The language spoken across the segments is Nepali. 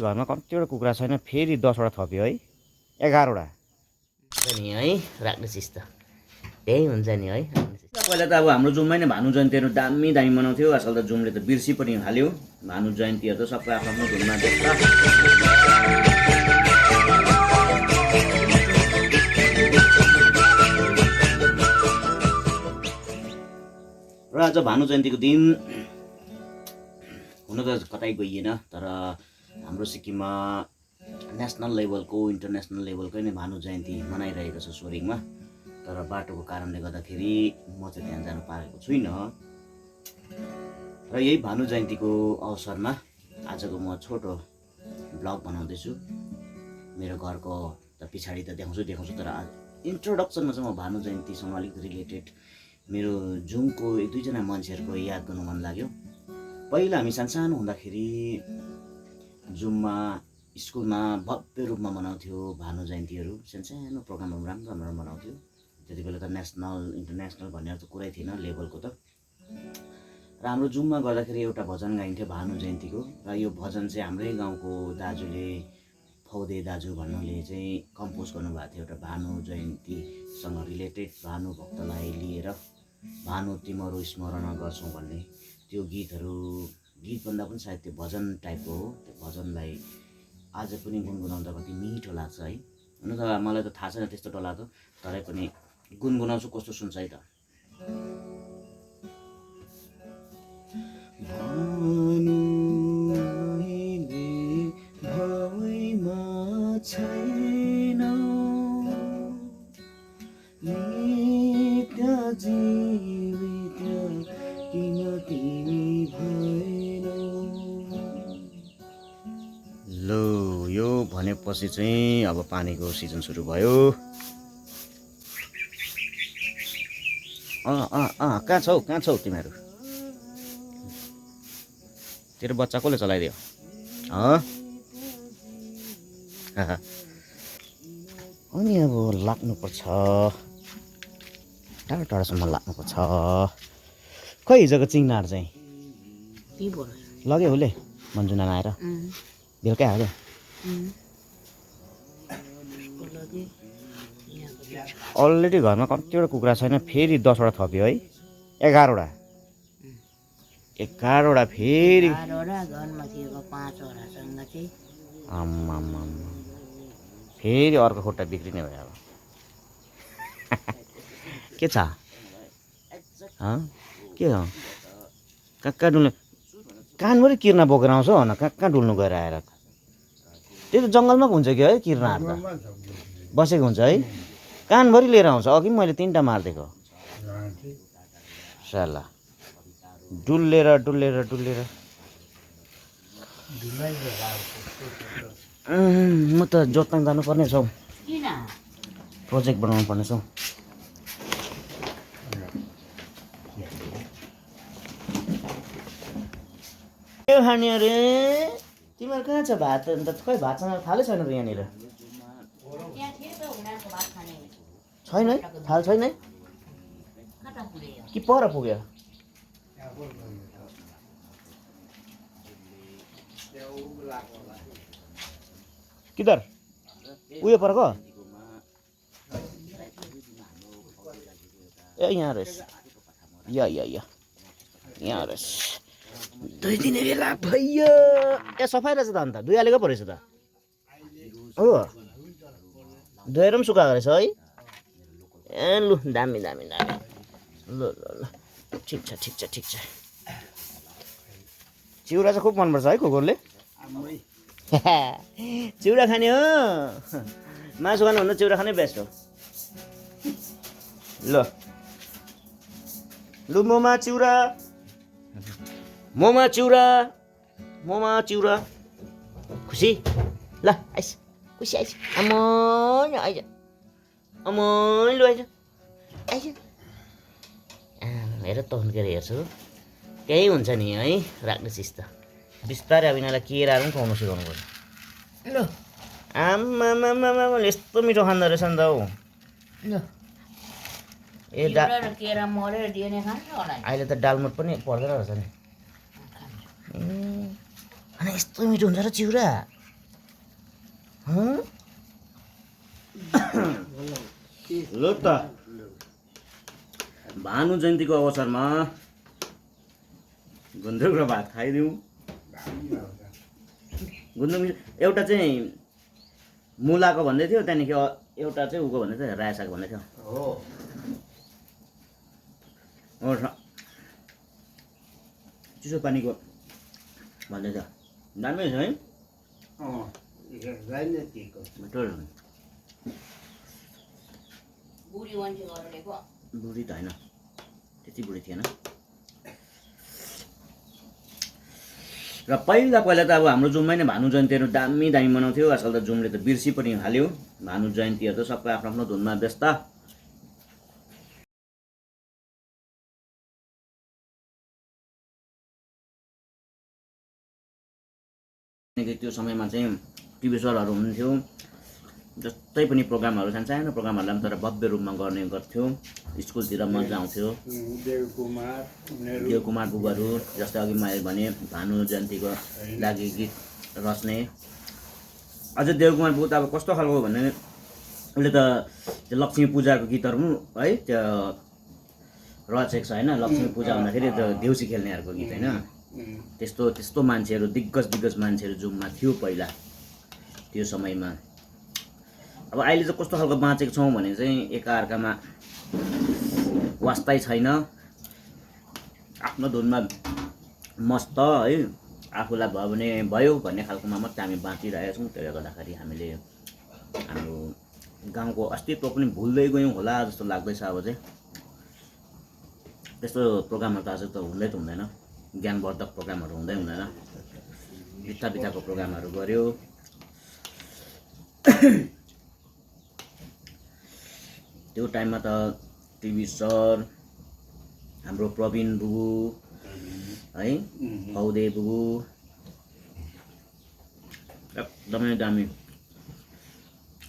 घरमा कतिवटा कुखुरा छैन फेरि 10वटा थप्यो है 11वटा नि है राख्ने चिज त त्यही हुन्छ नि है पहिला त अब हाम्रो जुममै नै भानु जयन्तीहरू दामी दामी मनाउँथ्यो आजकल त जुमले त बिर्सी पनि हाल्यो भानु जयन्तीहरू त सबै आफ्नो धुनमा र आज भानु जयन्तीको दिन हुन त कतै गइएन तर हाम्रो सिक्किममा नेसनल लेभलको इन्टरनेसनल लेभलकै नै भानु जयन्ती मनाइरहेको छ सोरेङमा तर बाटोको कारणले गर्दाखेरि म चाहिँ त्यहाँ जान पाएको छुइनँ र यही भानु जयन्तीको अवसरमा आजको म छोटो ब्लग बनाउँदैछु मेरो घरको त पछाडि त देखाउँछु तर इन्ट्रोडक्सनमा चाहिँ म भानु जयन्तीसँग अलिक रिलेटेड मेरो जुमको 1-2जना मान्छेहरूको याद गर्नु मन लाग्यो पहिला हामी सानो हुँदाखेरि जुममा स्कुलमा भव्य रूपमा मनाउँथ्यो भानु जयन्तीहरू सानो प्रोग्रामहरू राम्रो मनाउँथ्यो त्यति बेला त नेसनल इन्टरनेसनल भन्ने त कुरै थिएन लेभलको त र हाम्रो जुममा गर्दाखेरि एउटा भजन गाइन्थ्यो भानु जयन्तीको र यो भजन चाहिँ हाम्रै गाउँको दाजुले फौदे दाजु भन्नुले चाहिँ कम्पोज गर्नुभएको थियो एउटा भानु जयन्तीसँग रिलेटेड भानु भक्तलाई लिएर भानु तिम्रो स्मरण गर्छौँ भन्ने त्यो गीतभन्दा पनि सायद त्यो भजन टाइपको हो त्यो भजनलाई आज पनि गुनगुनाउँदा कति मिठो लाग्छ है हुन त मलाई त थाहा छैन त्यस्तो डरलाग्दो तरै पनि गुनगुनाउँछु कस्तो सुन्छ है त लो यो भनेपछि चाहिँ अब पानीको सिजन सुरु भयो कहाँ छौ तिमीहरू तेरो बच्चा कसले चलाइदियो अनि अब लाग्नुपर्छ टाढोसम्म लाग्नुपर्छ खै हिजोको चिङ्नाहरू चाहिँ लग्यो उसले मन्जुना आएर बेलुकै हाल्यो अलरेडी घरमा कतिवटा कुखुरा छैन फेरि 10वटा थप्यो है 11वटा फेरि फेरि अर्को खुट्टा बिग्रिने भयो अब के छ के हो कहाँ डुल्नु कानभरि किर्ना बोकेर आउँछ हो न कहाँ डुल्नु गएर आएर त्यो त जङ्गलमा हुन्छ कि है किर्नाहरू त बसेको हुन्छ है कानभरि लिएर आउँछ अघि मैले 3टा मारिदिएको साला डुल्लेर म त जोत्न जानुपर्ने छौ प्रोजेक्ट बनाउनु पर्ने छौ खाने अरे तिमीहरू कहाँ छ भात अन्त खै भात थालै छैन त यहाँनिर छैन है थाल छैन है कि पर पुग्यो किधर उयो परको ए यहाँ रहेछ यहाँ रहेछ 2 दिन बेला भइयो ए सफाइ रहेछ त अन्त धुइहालेको पो रहेछ त हो धोएर पनि सुकाएको रहेछ है ए लु दामी ल ठिक छ चिउरा चाहिँ खुब मनपर्छ है कुकुरले चिउरा खाने हो मासु खानुभन्दा चिउरा खानै बेस्ट हो लु मोमा खुसी ल आइस खुसी आइस अमन आइज लु आइज हेर त हुन्केर हेर्छु त्यही हुन्छ नि है राख्ने चिज त बिस्तारै अब यिनीहरूलाई केराहरू पनि खुवाउनु सिकाउनु पर्छ ल आम्मा यस्तो मिठो खाँदो रहेछ नि त हौ ए केरा मरेर दिने खान्छ होला अहिले त डालमोट पनि पर्दैन रहेछ नि अनि यस्तो मिठो हुन्छ र चिउरा ल त भानु जयन्तीको अवसरमा गुन्द्रुक र भात खाइदिउँ। गुन्द्रुक एउटा चाहिँ मुलाको भन्दै थियो, त्यहाँदेखि एउटा चाहिँ उको भन्दै थियो, रायो साग भन्दै थियो। चिसो पानीको भन्दै थियो, दामी छ है। बुढी त होइन, त्यति बुढी थिएन। र पहिला त अब हाम्रो जुममै नै भानु जयन्तीहरू दामी मनाउँथ्यो। आजकल त जुमले त बिर्सी पनि हाल्यो। भानु जयन्तीहरू त सबै आफ्नो आफ्नो धुनमा व्यस्त। त्यो समयमा चाहिँ टिभी सोहरू हुन्थ्यो, जस्तै पनि प्रोग्रामहरू सानो प्रोग्रामहरूलाई पनि तर भव्य रूपमा गर्ने गर्थ्यो। स्कुलतिर मजा आउँथ्यो। देवकुमार बुबहरू जस्तै अघि मैले भने भानु जयन्तीको लागि गीत रच्ने। अझै देवकुमार बुबु त अब कस्तो खालको भने उसले त त्यो लक्ष्मी पूजाको गीतहरू पनि है त्यो रचेको छ होइन। लक्ष्मी पूजा हुँदाखेरि त्यो देउसी खेल्नेहरूको गीत होइन। त्यस्तो मान्छेहरू दिग्गज मान्छेहरू जुममा थियो पहिला त्यो समयमा। अब अहिले चाहिँ कस्तो खालको बाँचेको छौँ भने चाहिँ एकाअर्कामा वास्तै छैन, आफ्नो धुनमा मस्त है, आफूलाई भयो भने भयो भन्ने खालकोमा मात्रै हामी बाँचिरहेका छौँ। त्यसले गर्दाखेरि हामीले हाम्रो गाउँको अस्तित्व पनि भुल्दै गयौँ होला जस्तो लाग्दैछ। अब चाहिँ त्यस्तो प्रोग्रामहरू त अझै त हुँदै त हुँदैन, ज्ञानवर्धक प्रोग्रामहरू हुँदैन, बित्थाको प्रोग्रामहरू गऱ्यो। त्यो टाइममा त टिभी सर, हाम्रो प्रवीण बुबु है, औदे बुबु एकदमै दामी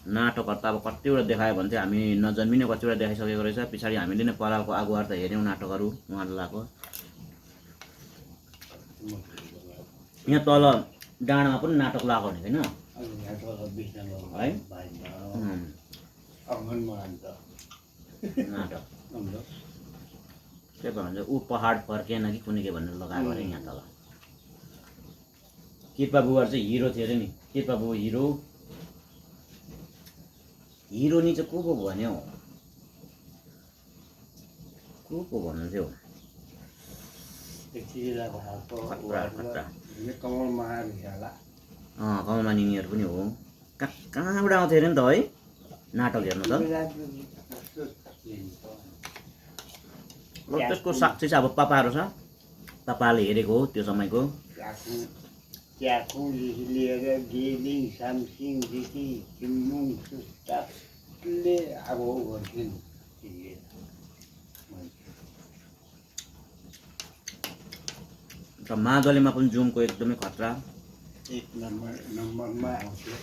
नाटकहरू त अब कतिवटा देखायो भने चाहिँ हामी नजन्मिने कतिवटा देखाइसकेको रहेछ। पछाडि हामीले नै परालको आगोहरू त हेऱ्यौँ नाटकहरू उहाँहरूको। यहाँ तल डाँडामा पनि नाटक लगाएको भनेको होइन है, नाटक के भन्छ ऊ पहाड फर्केन कि कुनै के भनेर लगाएको अरे यहाँ तल। कृपा बुबाहरू चाहिँ हिरो थियो अरे नि। कृपा बुबु हिरोनी चाहिँ को भन्यो, को भन्नुहुन्थ्यो? कमलमा निनीहरू पनि हो। कहाँबाट आउँथ्यो अरे नि त है नाटक हेर्नु त। त्यसको साक्षी चाहिँ अब पापाहरू छ, पापाले हेरेको हो त्यो समयको। र मादलीमा पनि जुमको एकदमै खतरा, एक नम्बरमा आउँथ्यो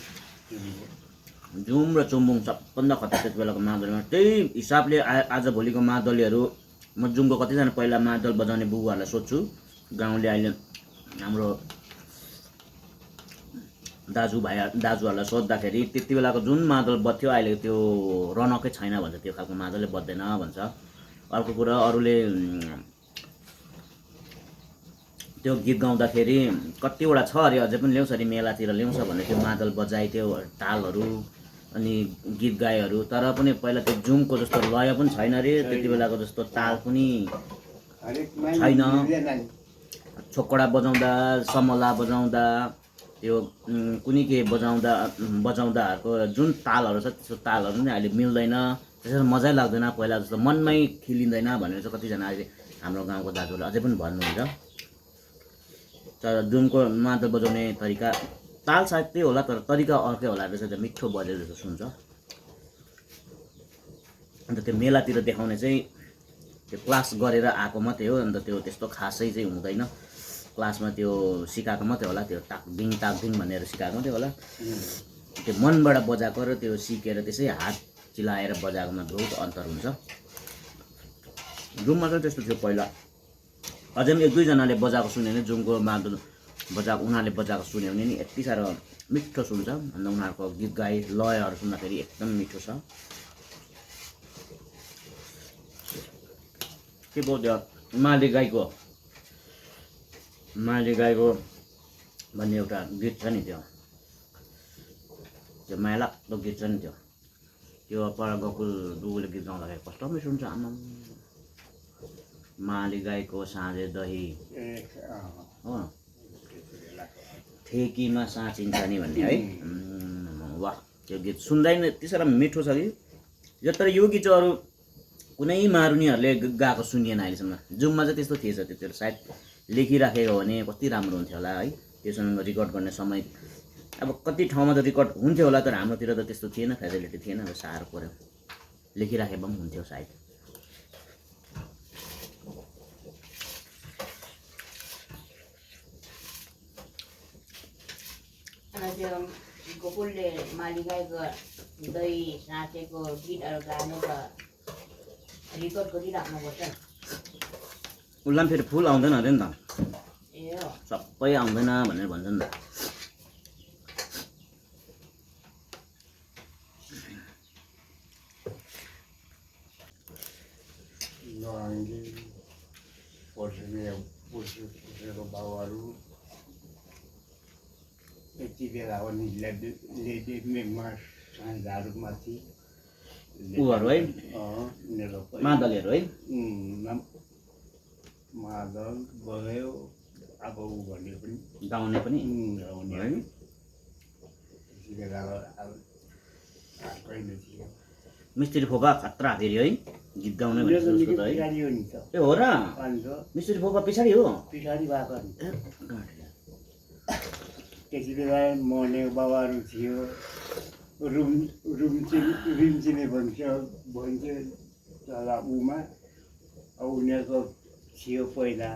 जुम र चुम्बुङ सबभन्दा खतरा त्यति बेलाको मादलीमा। त्यही हिसाबले आजभोलिको मादलीहरू म जुमको कतिजना पहिला मादल बजाउने बुबुहरूलाई सोध्छु, गाउँले अहिले हाम्रो दाजुहरूलाई सोद्धाखेरि त्यति बेलाको जुन मादल बज्थ्यो अहिले त्यो रनकै छैन भन्छ, त्यो खालको मादलले बज्दैन भन्छ। अर्को कुरा अरूले त्यो गीत गाउँदाखेरि कतिवटा छ अरे अझै पनि ल्याउँछ अरे, मेलातिर ल्याउँछ भने त्यो मादल बजाइ त्यो तालहरू अनि गीत गाएहरू, तर पनि पहिला त्यो जुमको जस्तो लय पनि छैन अरे, त्यति बेलाको जस्तो ताल पनि छैन। छोकडा बजाउँदा, समला बजाउँदा, त्यो कुनै के बजाउँदाहरूको जुन तालहरू छ त्यस्तो तालहरू पनि अहिले मिल्दैन, त्यसरी मजै लाग्दैन, पहिला जस्तो मनमै खिलिँदैन भनेर चाहिँ कतिजना अहिले हाम्रो गाउँको दाजुहरूले अझै पनि भन्नुहुन्छ। तर जुमको मादल बजाउने तरिका ताल सायद त्यही होला, तर तरिका अर्कै होला रहेछ, त्यो मिठो बजे जस्तो सुन्छ। अन्त त्यो मेलातिर देखाउने चाहिँ त्यो क्लास गरेर आएको मात्रै हो, अन्त त्यो त्यस्तो खासै चाहिँ हुँदैन। क्लासमा त्यो सिकाएको मात्रै होला, त्यो ताकदिङ भनेर सिकाएको मात्रै होला। त्यो मनबाट बजाएको र त्यो सिकेर त्यसै हात चिलाएर बजाएकोमा बहुत अन्तर हुन्छ। जुममा चाहिँ त्यस्तो थियो पहिला। अझै पनि एक दुईजनाले बजाएको सुन्यो भने जुमको मादल उनीहरूले बजाएको सुन्यो भने नि यति साह्रो मिठो सुन्छ अन्त उनीहरूको गीत गाई लयहरू सुन्दाखेरि एकदम मिठो छ के पो त्यो माली गाईको भन्ने एउटा गीत छ नि त्यो माया लाग्दो गीत छ नि त्यो पर गकुल डुबुले गीत गाउँदाखेरि कस्तो मिठो हुन्छ आमा माली गाईको साँझे दही हो ठेकीमा साँचिन्छ नि भन्ने है वाह त्यो गीत सुन्दै नै त्यति साह्रो मिठो छ कि यो तर यो गीत चाहिँ अरू कुनै मारुनीहरूले गाएको सुनिएन अहिलेसम्म जुममा चाहिँ त्यस्तो थिएछ त्यतिखेर सायद लेखिराखेको हो भने कति राम्रो हुन्थ्यो होला है त्योसँग रेकर्ड गर्ने समय अब कति ठाउँमा त रेकर्ड हुन्थ्यो होला तर हाम्रोतिर त त्यस्तो थिएन फेसिलिटी थिएन अब साह्रो पऱ्यो लेखिराखे पनि हुन्थ्यो सायद त्यो गोकुलले माली गाईको दही साँचेको गीतहरू गाने त रेकर्ड गरिराख्नुपर्छ उसलाई फेरि फुल आउँदैन अरे नि त ए हो सबै आउँदैन भनेर भन्छ नि त बाबुहरू यति बेला हो नि लेडेमा साझाहरूमाथि उहरू है मादलहरू है मादल बग्यो अब ऊ भन्ने पनि गाउने पनि गाउने है यति बेला अब कहिले थियो मिस्त्री फोपा खतरा फेरि है गीत गाउने भनेर जस्तो त है पछाडि हो नि त ए हो र अन्त मिस्त्री फोपा पछाडि हो पछाडि भएको नि त्यति बेला मर्ने बाबाहरू थियो रिम्चिने भन्थ्यो तल उमा अब उनीहरूको थियो पहिला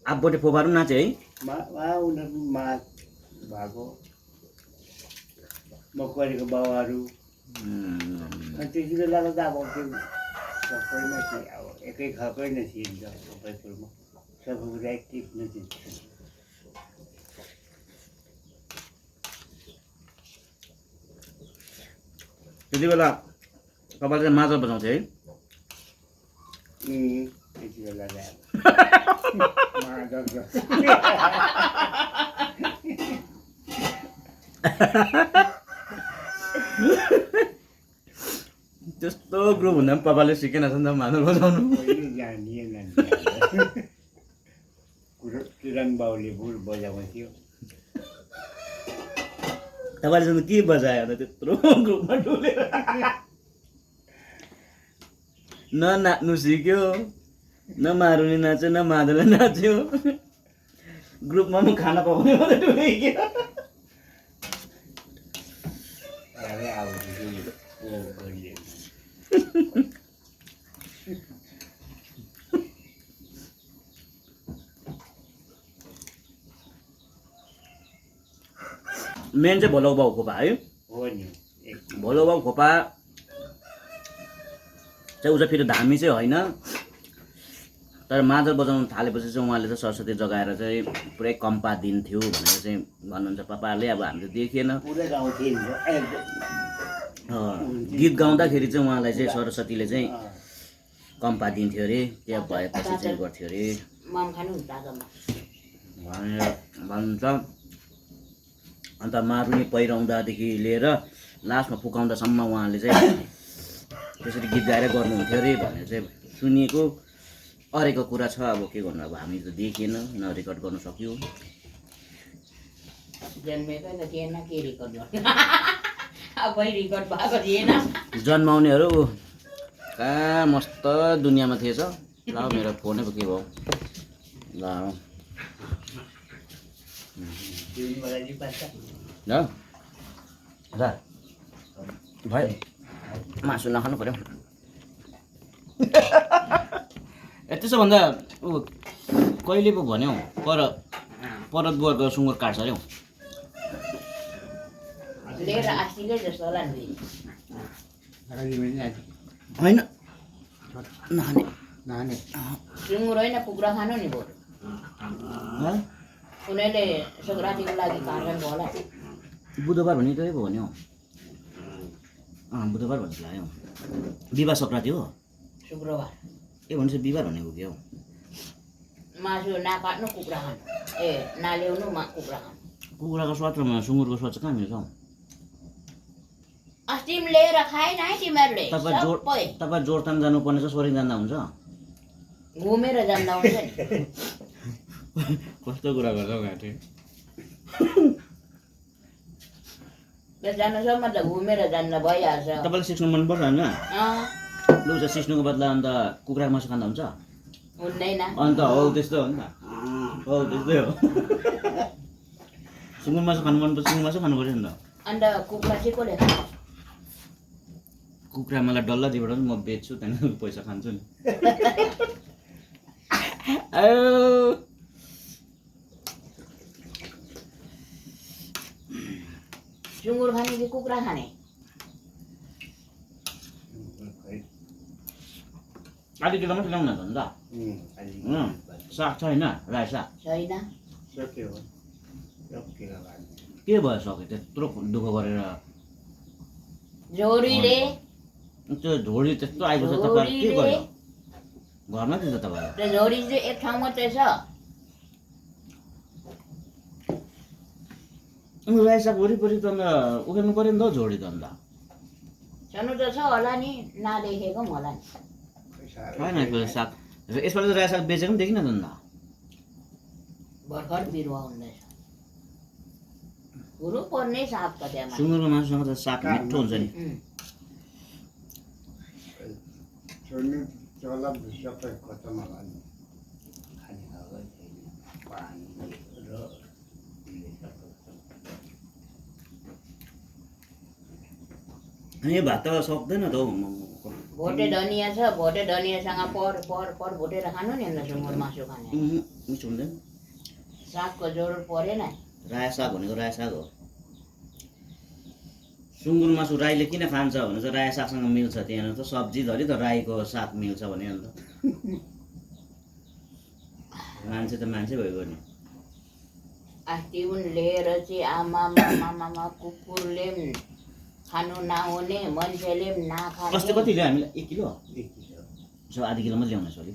आबोटे फोपाहरू नाचे है उनीहरू मा भएको मकवारीको बाबाहरू त्यति बेलाको त अब त्यो सबै नै थियो अब एकै खालकै नै थियो नि त सबै कुरोमा सबै कुरा एक्टिभ नै थियो त्यति बेला तपाईँले चाहिँ मादल बजाउँथ्यो है त्यति बेला चाहिँ मादल त्यस्तो ग्रुप हुँदा पनि पापाले सिकेन छ नि त मादल बजाउनु जानिएन किरण बाउले बुढ बजाएको थियो तपाईँले चाहिँ के बजायो अन्त त्यत्रो ग्रुपमा डुलेर न नाच्नु सिक्यो न मारुनी नाच्यो न मादल नाच्यो ग्रुपमा पनि खाना पाउने मात्रै डुलेक्यो मेन चाहिँ भोलो बाउ खोपा है हो नि भोलो बाउ खोपा चाहिँ ऊ चाहिँ फेरि धामी चाहिँ होइन तर मादल बजाउनु थालेपछि चाहिँ उहाँले चाहिँ सरस्वती जगाएर चाहिँ पुरै कम्पा दिन्थ्यो भनेर चाहिँ भन्नुहुन्छ पापाले अब हामीले देखेन गीत गाउँदाखेरि चाहिँ उहाँलाई चाहिँ सरस्वतीले चाहिँ कम्पा दिन्थ्यो अरे त्यहाँ भएपछि चाहिँ गर्थ्यो अरे भनेर भन्छ अन्त मारुनी पहिराउँदादेखि लिएर लास्टमा फुकाउँदासम्म उहाँले चाहिँ त्यसरी गीत गाएर गर्नुहुन्थ्यो अरे भनेर चाहिँ सुनिएको अरेको कुरा छ अब के गर्नु अब हामी त देखेन न रेकर्ड गर्न सक्यो जन्माउनेहरू कहाँ मस्त दुनियाँमा थिएछ ल मेरो फोनै पो के भयो ल ल भयो मासु नखानु पर्यो त्यसो भन्दा ऊ कहिले पो भन्यौ परत बुवाको सुँगुर काट्छ अरे होइन नखाने नाने सुँगुर होइन कुखुरा खानु नि बरु उनीहरूले सङ्क्रान्तिको लागि काट्छन् होला बुधबार भने त्यही भयो नि हौ बुधबार भन्छु लाग्यो बिहिबार सङ्क्रान्ति हो शुक्रबार ए भनेपछि बिहिबार भनेको के हौ मासु नकाट्नु कुखुरा खानु ए नल्याउनु कुखुरा खानु कुखुराको स्वाद र सुँगुरको स्वाद चाहिँ कहाँ मिल्छ हौ अस्ति लिएर खाएन है तिमीहरूले तपाईँ जोरथाङ जानुपर्ने छ सोरेङ जाँदा हुन्छ घुमेर जाँदा हुन्छ नि कस्तो कुरा गर्छौ घाँटे जानुसम्म त घुमेर जान्दा भइहाल्छ तपाईँलाई सिक्नु मनपर्छ होइन अँ लु चाहिँ सिक्नुको बदला अन्त कुखुराको मासु खाँदा हुन्छ हुँदैन अन्त हौ त्यस्तो हो नि त हौ त्यस्तै हो सुँगुर मासु खानु मनपर्छ सुँगुर मासु खानु पऱ्यो नि त अन्त कुखुरा चाहिँ कसले खान्छ कुखुरा मलाई डल्ला दिबाट म बेच्छु त्यहाँदेखि पैसा खान्छु नि सुँगुर खाने कि कुखुरा खाने आधी किलो मात्रै ल्याउन त साग छैन रायो साग छैन सक्यो के भयो सक्यो त्यत्रो दुःख गरेर झोरीले त्यो झोडी त्यस्तो आएको छ तपाईँ के गर्यो घरमा थियो त तपाईँ त्यो झोडी चाहिँ एक ठाउँ मात्रै छ रायो साग वरिपरि त अन्त उखाल्नु पऱ्यो नि त झोडी त अन्त छनु त छ होला नि नदेखेको पनि होला नि छैन यसपालि साग यसपालि त रायो साग बेचेको पनि देखिन त अन्त भर्खर बिरुवा हुँदैछ हुनु पर्ने साग त त्यहाँ सुँगुरको मासुसँग त साग मिठो हुन्छ नि छोड्नु चला सबै खतम होला नि खाने हावा छैन पानी र यो भात त सक्दैन त हौ भोटे धनियाँ छ भोटे धनियाँसँग पर भुटेर खानु नि अन्त सुँगुर मासु खाने मिठो हुँदैन सागको जरुरत परेन रायो साग भनेको रायो साग हो सुँगुर मासु राईले किन खान्छ भने चाहिँ रायो सागसँग मिल्छ त्यहाँनिर त सब्जी धरि त राईको साग मिल्छ भने अन्त मान्छे त मान्छे भइगयो नि अस्ति उन लिएर चाहिँ आमा कुकुरले पनि खानु नहुने मान्छेले पनि नखाने अस्ति कति ल्यायो हामीलाई 1 किलो 1 किलो सो आधी किलो मात्रै ल्याउन सरी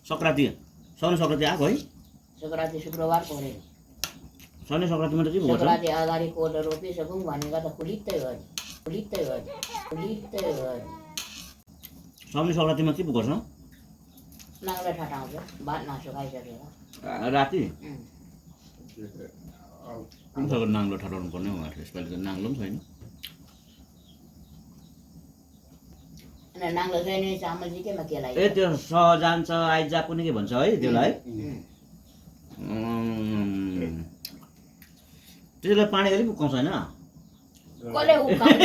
सङ्क्रान्ति साउने सङ्क्रान्ति आएको है सङ्क्रान्ति शुक्रबार पऱ्यो साउने सङ्क्रान्तिमा त के भयो सङ्क्रान्ति अगाडि कोदो रोपिसकौँ भनेको त फुलित्तै भयो साउने सङ्क्रान्तिमा के पो गर्छ नाङ्लो ठटाउँछ भात मासु खाइसकेर राति कुन खालको नाङ्लो ठटाउनु पर्ने उहाँहरूले यसपालि त नाङ्लो पनि छैन अनि नाङ्लो छैन चामल चाहिँ केमा केलाई ए त्यो जान्छ आइजा कुनै के भन्छ है त्यसलाई त्यसलाई पानी अलिक उक्काउँछ होइन कसले उकाउँछ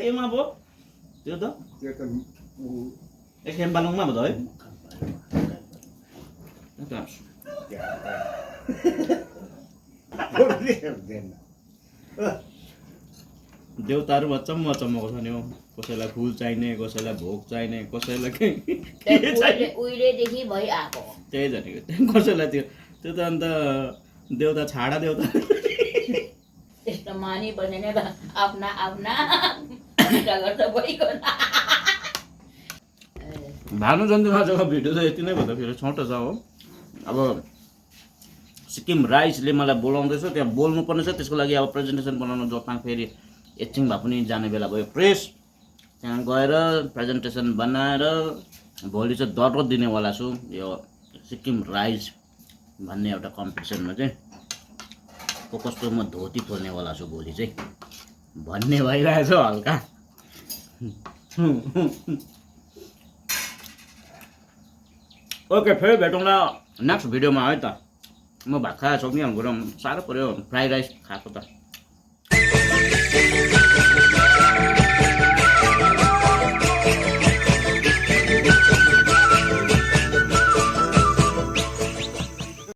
एमा भयो त्यो त त्यो त एकखेम बालुङमा भयो है देउताहरू अचम्म अचम्मको छ नि हौ कसैलाई फुल चाहिने कसैलाई भोग चाहिने कसैलाई उहिलेदेखि भइआएको त्यही भनेको कसैलाई त्यो त अन्त देउता छाडा देउता त्यस्तो मानि बसेन त आफ्ना गर्दा भइगयो भानु जयन्ती आजको भिडियो चाहिँ यति नै भन्दा फेरि छोटो छ हो अब सिक्किम राइसले मलाई बोलाउँदैछ त्यहाँ बोल्नुपर्ने छ त्यसको लागि अब प्रेजेन्टेसन बनाउनु जोताङ फेरि एकछिन भए पनि जाने बेला भयो प्रेस त्यहाँ गएर प्रेजेन्टेसन बनाएर भोलि चाहिँ दररोज दिनेवाला छु यो सिक्किम राइस भन्ने एउटा कम्पिटिसनमा चाहिँ कस्तो म धोती खोल्नेवाला छु भोलि चाहिँ भन्ने भइरहेछ हल्का ओके फेरि भेटौँला नेक्स्ट भिडियोमा है त म भात खाएर सक्ने गरौँ साह्रो पऱ्यो फ्राई राइस खाएको त